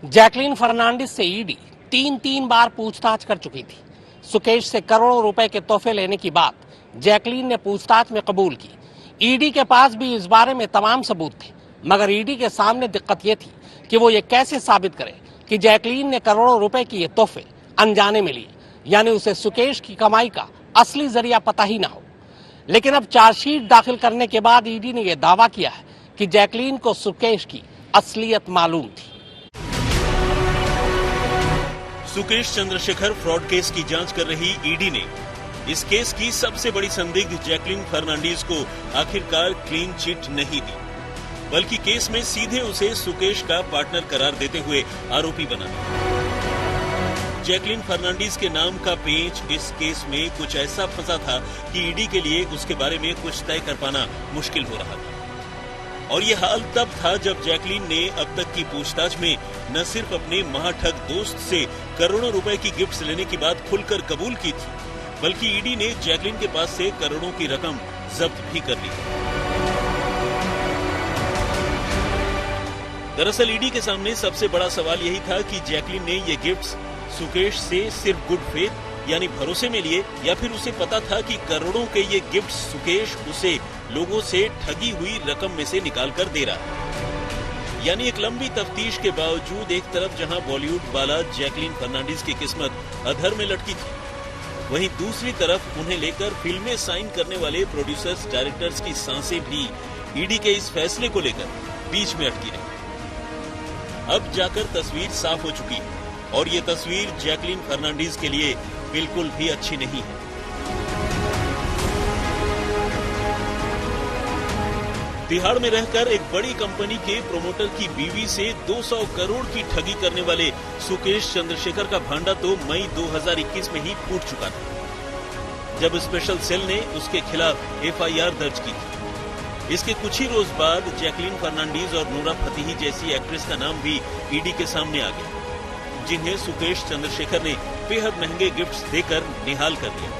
Jacqueline Fernandes से ED तीन बार पूछताछ कर चुकी थी। सुकेश से करोड़ों रुपए के तोहफे लेने की बात जैकलीन ने पूछताछ में कबूल की। ईडी के पास भी इस बारे में तमाम सबूत थे, मगर ईडी के सामने दिक्कत यह थी कि वो ये कैसे साबित करे कि जैकलीन ने करोड़ों रुपए की ये तोहफे अनजाने में लिए, यानी उसे सुकेश की कमाई का असली जरिया पता ही ना हो। लेकिन अब चार्जशीट दाखिल करने के बाद ईडी ने यह दावा किया है कि जैकलीन को सुकेश की असलियत मालूम थी। सुकेश चंद्रशेखर फ्रॉड केस की जांच कर रही ईडी ने इस केस की सबसे बड़ी संदिग्ध जैकलीन फर्नांडीज को आखिरकार क्लीन चिट नहीं दी, बल्कि केस में सीधे उसे सुकेश का पार्टनर करार देते हुए आरोपी बना। जैकलीन फर्नांडीज के नाम का पेंच इस केस में कुछ ऐसा फंसा था कि ईडी के लिए उसके बारे में कुछ तय कर पाना मुश्किल हो रहा था। और ये हाल तब था जब जैकलीन ने अब तक की पूछताछ में न सिर्फ अपने महाठग दोस्त से करोड़ों रुपए की गिफ्ट्स लेने की बात खुलकर कबूल की थी, बल्कि ईडी ने जैकलीन के पास से करोड़ों की रकम जब्त भी कर ली। दरअसल ईडी के सामने सबसे बड़ा सवाल यही था कि जैकलीन ने ये गिफ्ट्स सुकेश से सिर्फ गुड फेथ यानी भरोसे में लिए, या फिर उसे पता था कि करोड़ों के ये गिफ्ट्स सुकेश उसे लोगों से ठगी हुई रकम में से निकाल कर दे रहा है। यानी एक लंबी तफ्तीश के बावजूद एक तरफ जहां बॉलीवुड बाला जैकलीन फर्नांडीज की किस्मत अधर में लटकी थी, वहीं दूसरी तरफ उन्हें लेकर फिल्में साइन करने वाले प्रोड्यूसर्स डायरेक्टर्स की सांसें भी ईडी के इस फैसले को लेकर बीच में अटकी रही। अब जाकर तस्वीर साफ हो चुकी है, और ये तस्वीर जैकलीन फर्नांडीज के लिए बिल्कुल भी अच्छी नहीं है। तिहाड़ में रहकर एक बड़ी कंपनी के प्रोमोटर की बीवी से 200 करोड़ की ठगी करने वाले सुकेश चंद्रशेखर का भांडा तो मई 2021 में ही फूट चुका था, जब स्पेशल सेल ने उसके खिलाफ एफआईआर दर्ज की थी। इसके कुछ ही रोज बाद जैकलीन फर्नांडीज और नूरा फतेही जैसी एक्ट्रेस का नाम भी ईडी के सामने आ गया, जिन्हें सुकेश चंद्रशेखर ने बेहद महंगे गिफ्ट्स देकर निहाल कर दिया।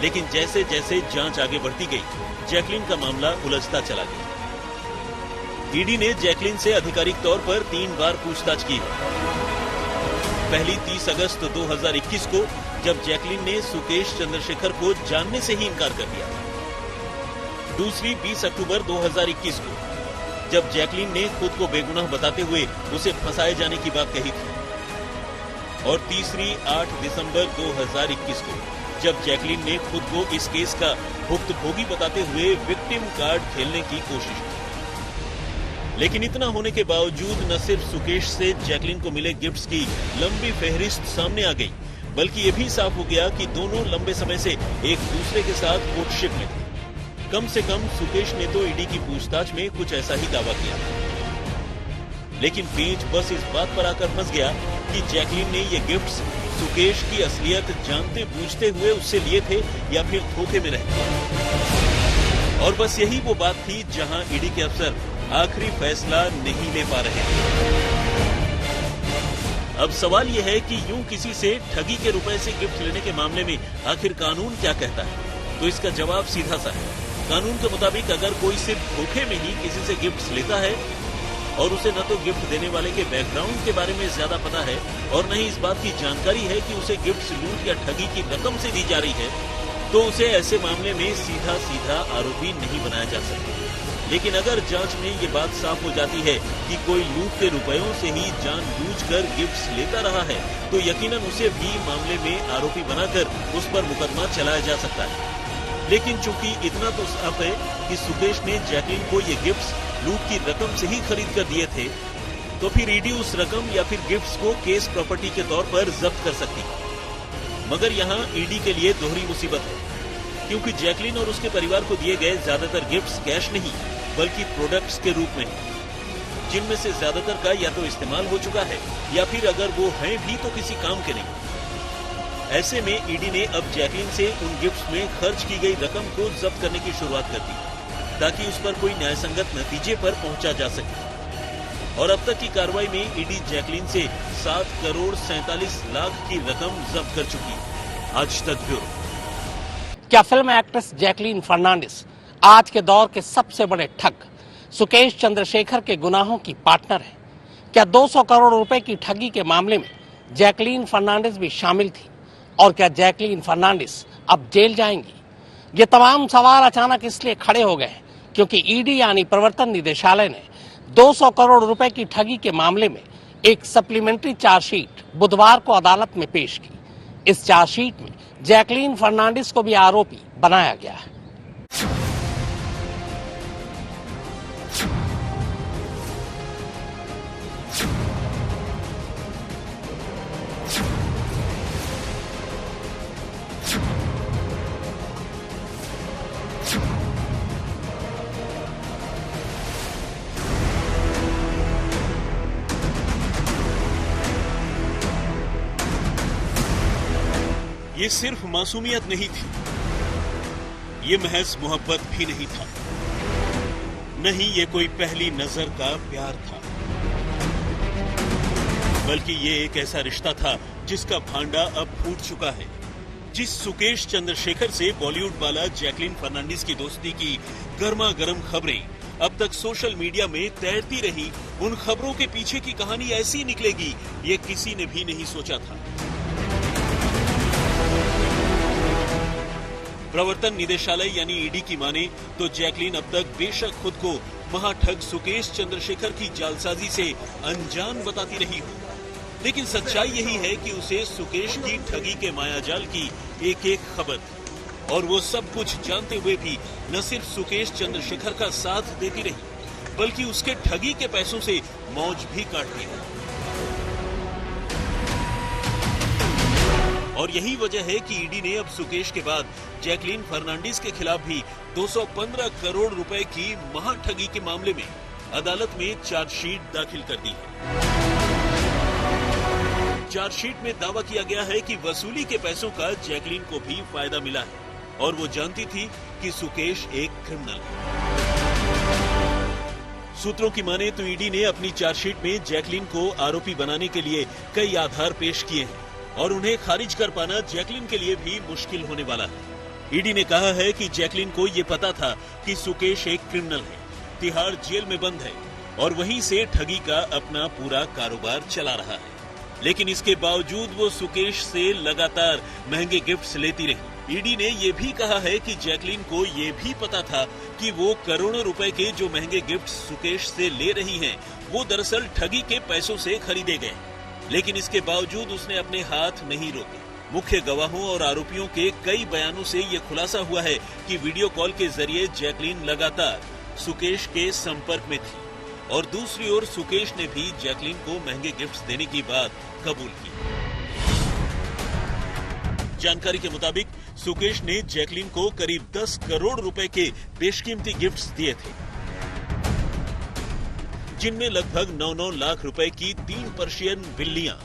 लेकिन जैसे जैसे जांच आगे बढ़ती गई, जैकलीन का मामला उलझता चला गया। ईडी ने जैकलीन से आधिकारिक तौर पर 3 बार पूछताछ की है। पहली 30 अगस्त 2021 को, जब जैकलीन ने सुकेश चंद्रशेखर को जानने से ही इनकार कर दिया। दूसरी 20 अक्टूबर 2021 को, जब जैकलीन ने खुद को बेगुनाह बताते हुए उसे फंसाए जाने की बात कही थी। और तीसरी 8 दिसंबर 2021 को, जब जैकलीन ने खुद को इस केस का भुक्तभोगी बताते हुए विक्टिम कार्ड खेलने की कोशिश की। लेकिन इतना होने के बावजूद न सिर्फ सुकेश से जैकलीन को मिले गिफ्ट्स की लंबी फहरिस्त सामने आ गई, बल्कि ये भी साफ हो गया कि दोनों लंबे समय से एक दूसरे के साथ कोर्टशिप में थे। कम से कम सुकेश ने तो ईडी की पूछताछ में कुछ ऐसा ही दावा किया। लेकिन पेंच बस इस बात पर आकर फंस गया कि जैकलीन ने ये गिफ्ट्स सुकेश की असलियत जानते बूझते हुए उससे लिए थे या फिर धोखे में रहे। और बस यही वो बात थी जहां ईडी के अफसर आखिरी फैसला नहीं ले पा रहे थे। अब सवाल यह है कि यूं किसी से ठगी के रुपए से गिफ्ट लेने के मामले में आखिर कानून क्या कहता है? तो इसका जवाब सीधा सा है। कानून के मुताबिक अगर कोई सिर्फ धोखे में ही किसी से गिफ्ट लेता है और उसे न तो गिफ्ट देने वाले के बैकग्राउंड के बारे में ज्यादा पता है और न ही इस बात की जानकारी है कि उसे गिफ्ट लूट या ठगी की रकम से दी जा रही है, तो उसे ऐसे मामले में सीधा सीधा आरोपी नहीं बनाया जा सकता। लेकिन अगर जांच में ये बात साफ हो जाती है कि कोई लूट के रुपयों से ही जानबूझकर गिफ्ट्स लेता रहा है, तो यकीनन उसे भी मामले में आरोपी बनाकर उस पर मुकदमा चलाया जा सकता है। लेकिन चूंकि इतना तो साफ है कि सुकेश ने जैकलीन को ये गिफ्ट्स लूट की रकम से ही खरीद कर दिए थे, तो फिर ईडी उस रकम या फिर गिफ्ट्स को केस प्रॉपर्टी के तौर पर जब्त कर सकती है। मगर यहाँ ईडी के लिए दोहरी मुसीबत है, क्योंकि जैकलीन और उसके परिवार को दिए गए ज्यादातर गिफ्ट्स कैश नहीं बल्कि प्रोडक्ट्स के रूप में हैं, जिनमें से ज्यादातर का या तो इस्तेमाल हो चुका है या फिर अगर वो हैं भी तो किसी काम के नहीं। ऐसे में ईडी ने अब जैकलीन से उन गिफ्ट्स में खर्च की गई रकम को जब्त करने की शुरुआत कर दी, ताकि उस पर कोई न्यायसंगत नतीजे पर पहुंचा जा सके। और अब तक की कार्रवाई में ईडी जैकलीन से 7 करोड़ 47 लाख की रकम जब्त कर चुकी है। आज तक ब्यूरो। क्या फिल्म एक्ट्रेस जैकलीन फर्नांडिस आज के दौर के सबसे बड़े ठग सुकेश चंद्रशेखर के गुनाहों की पार्टनर है? क्या 200 करोड़ रुपए की ठगी के मामले में जैकलीन फर्नांडिस भी शामिल थी और क्या जैकलीन फर्नांडिस अब जेल जाएंगी? ये तमाम सवाल अचानक इसलिए खड़े हो गए क्योंकि ईडी यानी प्रवर्तन निदेशालय ने 200 करोड़ रुपए की ठगी के मामले में एक सप्लीमेंट्री चार्जशीट बुधवार को अदालत में पेश की। इस चार्जशीट में जैकलीन फर्नांडिस को भी आरोपी बनाया गया है। ये सिर्फ मासूमियत नहीं थी, ये महज मोहब्बत भी नहीं था, नहीं ये कोई पहली नजर का प्यार था, बल्कि ये एक ऐसा रिश्ता था जिसका भांडा अब फूट चुका है। जिस सुकेश चंद्रशेखर से बॉलीवुड वाला जैकलीन फर्नांडिस की दोस्ती की गर्मा गर्म खबरें अब तक सोशल मीडिया में तैरती रही, उन खबरों के पीछे की कहानी ऐसी निकलेगी ये किसी ने भी नहीं सोचा था। प्रवर्तन निदेशालय यानी ईडी की माने तो जैकलीन अब तक बेशक खुद को महाठग सुकेश चंद्रशेखर की जालसाजी से अनजान बताती रही हो, लेकिन सच्चाई यही है कि उसे सुकेश की ठगी के मायाजाल की एक एक खबर थी और वो सब कुछ जानते हुए भी न सिर्फ सुकेश चंद्रशेखर का साथ देती रही बल्कि उसके ठगी के पैसों से मौज भी काटती रही। और यही वजह है कि ईडी ने अब सुकेश के बाद जैकलीन फर्नांडिस के खिलाफ भी 215 करोड़ रुपए की महाठगी के मामले में अदालत में चार्जशीट दाखिल कर दी है। चार्जशीट में दावा किया गया है कि वसूली के पैसों का जैकलीन को भी फायदा मिला है और वो जानती थी कि सुकेश एक क्रिमिनल है। सूत्रों की माने तो ईडी ने अपनी चार्जशीट में जैकलीन को आरोपी बनाने के लिए कई आधार पेश किए हैं और उन्हें खारिज कर पाना जैकलीन के लिए भी मुश्किल होने वाला है। ईडी ने कहा है कि जैकलीन को ये पता था कि सुकेश एक क्रिमिनल है, तिहाड़ जेल में बंद है और वहीं से ठगी का अपना पूरा कारोबार चला रहा है, लेकिन इसके बावजूद वो सुकेश से लगातार महंगे गिफ्ट्स लेती रही। ईडी ने ये भी कहा है कि जैकलीन को ये भी पता था कि वो करोड़ों रुपए के जो महंगे गिफ्ट्स सुकेश से ले रही हैं, वो दरअसल ठगी के पैसों से खरीदे गए, लेकिन इसके बावजूद उसने अपने हाथ नहीं रोके। मुख्य गवाहों और आरोपियों के कई बयानों से ये खुलासा हुआ है कि वीडियो कॉल के जरिए जैकलीन लगातार सुकेश के संपर्क में थी और दूसरी ओर सुकेश ने भी जैकलीन को महंगे गिफ्ट्स देने की बात कबूल की। जानकारी के मुताबिक सुकेश ने जैकलीन को करीब 10 करोड़ रुपए के बेशकीमती गिफ्ट्स दिए थे, जिनमें लगभग 9-9 लाख रुपए की 3 पर्शियन बिल्लियां,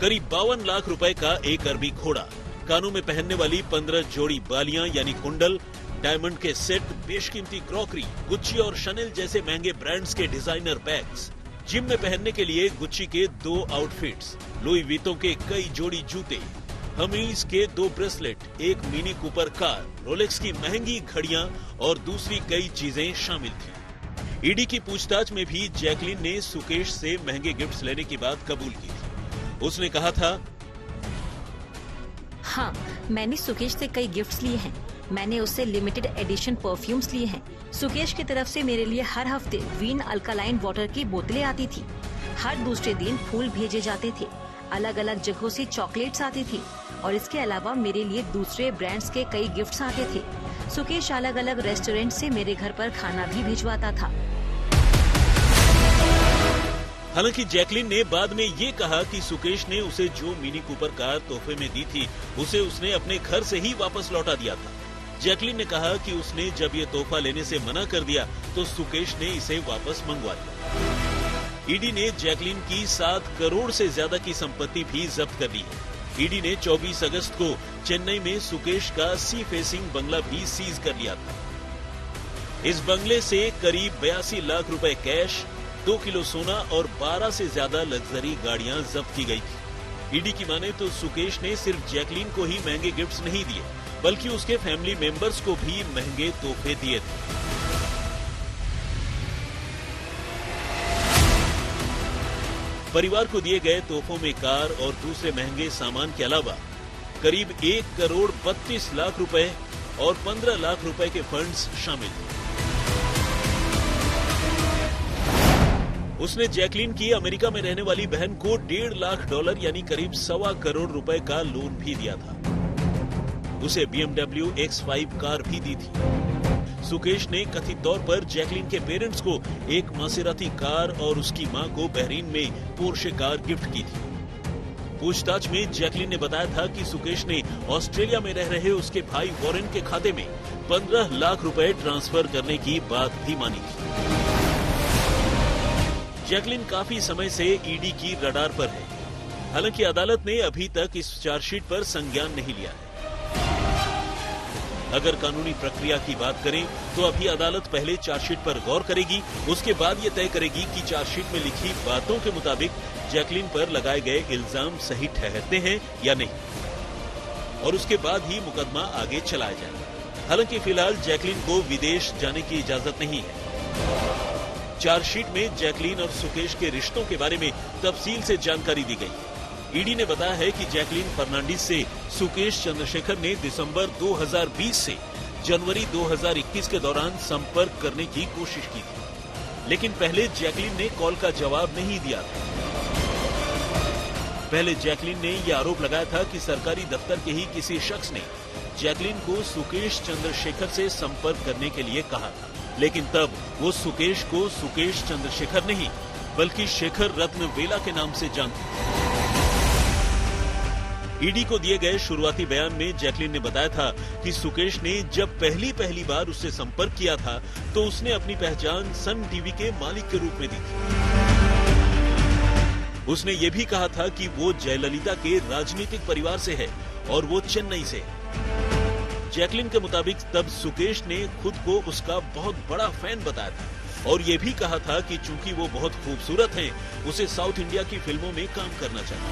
करीब 52 लाख रुपए का एक अरबी घोड़ा, कानों में पहनने वाली 15 जोड़ी बालियां यानी कुंडल, डायमंड के सेट, बेशकीमती क्रॉकरी, गुच्ची और शनेल जैसे महंगे ब्रांड्स के डिजाइनर बैग्स, जिम में पहनने के लिए गुच्ची के 2 आउटफिट्स, लुई वितो के कई जोड़ी जूते, हमीज के 2 ब्रेसलेट, एक मिनी कूपर कार, रोलेक्स की महंगी घड़ियां और दूसरी कई चीजें शामिल थी। ईडी की पूछताछ में भी जैकलीन ने सुकेश से महंगे गिफ्ट्स लेने की बात कबूल की थी। उसने कहा था, हाँ, मैंने सुकेश से कई गिफ्ट्स लिए हैं। मैंने उससे लिमिटेड एडिशन परफ्यूम्स लिए हैं। सुकेश की तरफ से मेरे लिए हर हफ्ते वीन अल्कालाइन वाटर की बोतलें आती थी। हर दूसरे दिन फूल भेजे जाते थे। अलग अलग जगहों से चॉकलेट्स आती थी और इसके अलावा मेरे लिए दूसरे ब्रांड्स के कई गिफ्ट्स आते थे। सुकेश अलग अलग रेस्टोरेंट से मेरे घर पर खाना भी भिजवाता था। हालांकि जैकलीन ने बाद में ये कहा कि सुकेश ने उसे जो मिनी कूपर कार तोहफे में दी थी, उसे उसने अपने घर से ही वापस लौटा दिया था। जैकलीन ने कहा कि उसने जब ये तोहफा लेने से मना कर दिया तो सुकेश ने इसे वापस मंगवा लिया। ईडी ने जैकलीन की 7 करोड़ से ज्यादा की संपत्ति भी जब्त कर ली है। ईडी ने 24 अगस्त को चेन्नई में सुकेश का सी फेसिंग बंगला भी सीज कर लिया था। इस बंगले से करीब 82 लाख रुपए कैश, 2 किलो सोना और 12 से ज्यादा लग्जरी गाड़ियां जब्त की गई थी। ईडी की माने तो सुकेश ने सिर्फ जैकलीन को ही महंगे गिफ्ट्स नहीं दिए, बल्कि उसके फैमिली मेंबर्स को भी महंगे तोहफे दिए थे। परिवार को दिए गए तोहफों में कार और दूसरे महंगे सामान के अलावा करीब 1 करोड़ 32 लाख रुपए और 15 लाख रुपए के फंड्स शामिल थे। उसने जैकलीन की अमेरिका में रहने वाली बहन को $1.5 लाख यानी करीब $1.25 करोड़ रुपए का लोन भी दिया था। उसे BMW X5 कार भी दी थी। सुकेश ने कथित तौर पर जैकलीन के पेरेंट्स को एक मासेराती कार और उसकी मां को बहरीन में पोर्शे कार गिफ्ट की थी। पूछताछ में जैकलीन ने बताया था कि सुकेश ने ऑस्ट्रेलिया में रह रहे उसके भाई वॉरेन के खाते में 15 लाख रुपए ट्रांसफर करने की बात भी मानी थी। जैकलीन काफी समय से ईडी की रडार पर है। हालांकि अदालत ने अभी तक इस चार्जशीट पर संज्ञान नहीं लिया है। अगर कानूनी प्रक्रिया की बात करें तो अभी अदालत पहले चार्जशीट पर गौर करेगी, उसके बाद ये तय करेगी कि चार्जशीट में लिखी बातों के मुताबिक जैकलीन पर लगाए गए इल्जाम सही ठहरते हैं या नहीं, और उसके बाद ही मुकदमा आगे चलाया जाएगा। हालांकि फिलहाल जैकलीन को विदेश जाने की इजाजत नहीं है। चार्जशीट में जैकलीन और सुकेश के रिश्तों के बारे में तफसील से जानकारी दी गई। ईडी ने बताया है कि जैकलीन फर्नांडिस से सुकेश चंद्रशेखर ने दिसंबर 2020 से जनवरी 2021 के दौरान संपर्क करने की कोशिश की थी, लेकिन पहले जैकलीन ने कॉल का जवाब नहीं दिया था। पहले जैकलीन ने यह आरोप लगाया था कि सरकारी दफ्तर के ही किसी शख्स ने जैकलीन को सुकेश चंद्रशेखर से संपर्क करने के लिए कहा था, लेकिन तब वो सुकेश को सुकेश चंद्रशेखर नहीं बल्कि शेखर रत्न वेला के नाम से जानती थी। ईडी को दिए गए शुरुआती बयान में जैकलीन ने बताया था कि सुकेश ने जब पहली बार उससे संपर्क किया था तो उसने अपनी पहचान सन टीवी के मालिक के रूप में दी थी। उसने ये भी कहा था कि वो जयललिता के राजनीतिक परिवार से है और वो चेन्नई से है। जैकलीन के मुताबिक तब सुकेश ने खुद को उसका बहुत बड़ा फैन बताया था और ये भी कहा था कि चूंकि वो बहुत खूबसूरत हैं, उसे साउथ इंडिया की फिल्मों में काम करना चाहिए।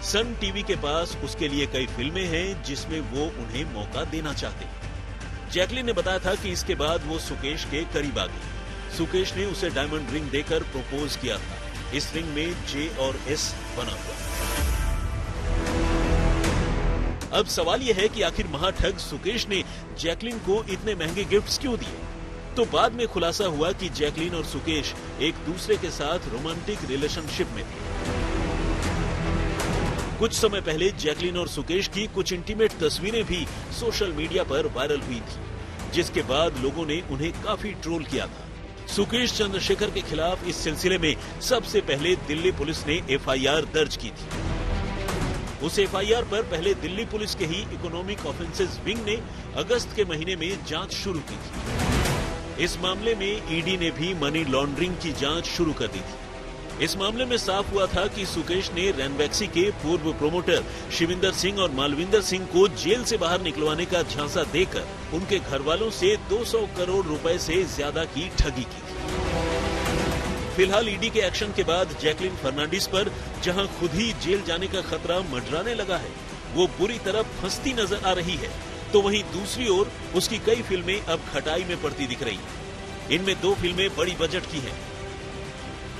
सन टीवी के पास उसके लिए कई फिल्में हैं जिसमें वो उन्हें मौका देना चाहते हैं। जैकलीन ने बताया था कि इसके बाद वो सुकेश के करीब आ गई। सुकेश ने उसे डायमंड रिंग देकर प्रपोज किया था। इस रिंग में J और S बना हुआ। अब सवाल यह है कि आखिर महाठग सुकेश ने जैकलीन को इतने महंगे गिफ्ट्स क्यों दिए? तो बाद में खुलासा हुआ कि जैकलीन और सुकेश एक दूसरे के साथ रोमांटिक रिलेशनशिप में थे। कुछ समय पहले जैकलीन और सुकेश की कुछ इंटीमेट तस्वीरें भी सोशल मीडिया पर वायरल हुई थी, जिसके बाद लोगों ने उन्हें काफी ट्रोल किया था। सुकेश चंद्रशेखर के खिलाफ इस सिलसिले में सबसे पहले दिल्ली पुलिस ने FIR दर्ज की थी। उस FIR पर पहले दिल्ली पुलिस के ही इकोनॉमिक ऑफेंसेस विंग ने अगस्त के महीने में जांच शुरू की थी। इस मामले में ईडी ने भी मनी लॉन्ड्रिंग की जांच शुरू कर दी थी। इस मामले में साफ हुआ था कि सुकेश ने रैनवैक्सी के पूर्व प्रोमोटर शिविंदर सिंह और मालविंदर सिंह को जेल से बाहर निकलवाने का झांसा देकर उनके घर वालों से 200 करोड़ रुपए से ज्यादा की ठगी की थी। फिलहाल ईडी के एक्शन के बाद जैकलीन फर्नांडिस पर जहां खुद ही जेल जाने का खतरा मंडराने लगा है, वो बुरी तरह फंसती नजर आ रही है, तो वहीं दूसरी ओर उसकी कई फिल्में अब खटाई में पड़ती दिख रही हैं। इनमें 2 फिल्में बड़ी बजट की हैं।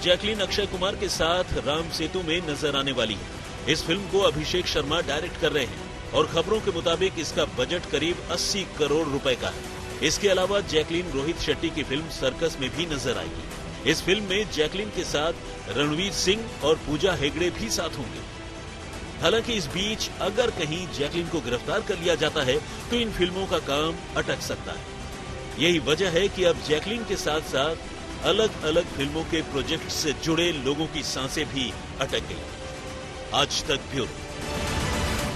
जैकलीन अक्षय कुमार के साथ राम सेतु में नजर आने वाली है। इस फिल्म को अभिषेक शर्मा डायरेक्ट कर रहे हैं और खबरों के मुताबिक इसका बजट करीब 80 करोड़ रुपए का है। इसके अलावा जैकलीन रोहित शेट्टी की फिल्म सर्कस में भी नजर आएगी। इस फिल्म में जैकलीन के साथ रणवीर सिंह और पूजा हेगड़े भी साथ होंगे। हालांकि इस बीच अगर कहीं जैकलीन को गिरफ्तार कर लिया जाता है तो इन फिल्मों का काम अटक सकता है। यही वजह है कि अब जैकलीन के साथ साथ अलग अलग फिल्मों के प्रोजेक्ट से जुड़े लोगों की सांसें भी अटक गई। आज तक ब्यूरो।